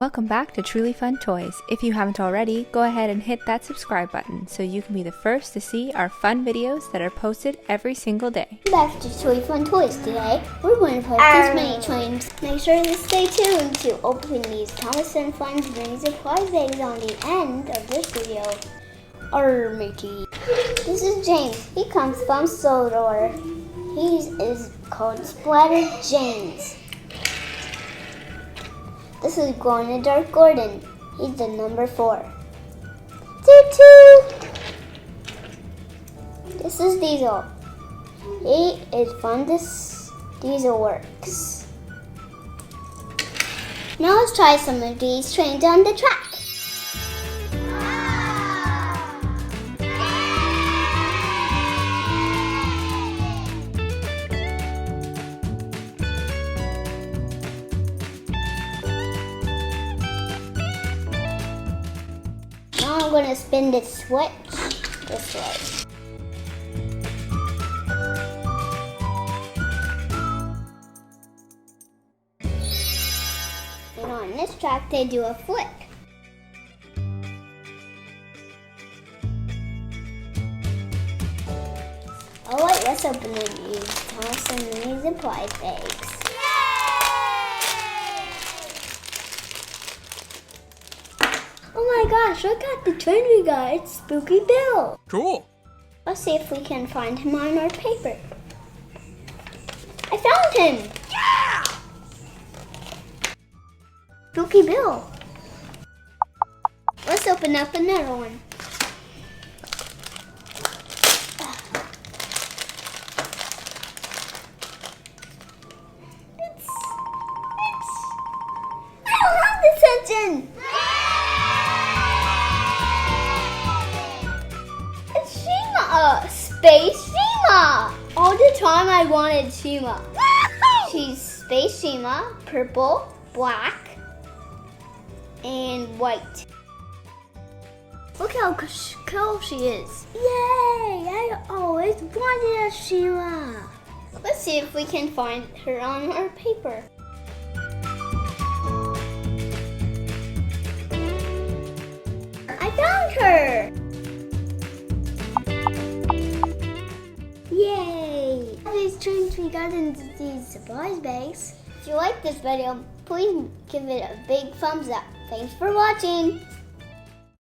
Welcome back to TrulyFun Toys. If you haven't already, go ahead and hit that subscribe button so you can be the first to see our fun videos that are posted every single day. Back to TrulyFun Toys. Today, we're going to play these mini trains. Make sure to stay tuned to open these Toddlers and Kids mini surprise eggs on the end of this video. Mickey. This is James. He comes from Sodor. He is called Splattered James. This is Glow in the Dark Gordon. He's the number 4. Toot toot! This is Diesel. He is from this Diesel Works. Now let's try some of these trains on the track. Now I'm going to spin this switch this way. And on this track they do a flip. Alright, let's open these. Toss some mini surprise eggs. Oh my gosh, look at the train we got. It's Spooky Bill. Cool. Let's see if we can find him on our paper. I found him. Yeah! Spooky Bill. Let's open up another one. I don't have this engine. Space Shima! All the time I wanted Shima. She's Space Shima, purple, black, and white. Look how cool she is. Yay! I always wanted a Shima. Let's see if we can find her on our paper. I found her! Yay! All these trains we got in these surprise bags. If you like this video, please give it a big thumbs up. Thanks for watching.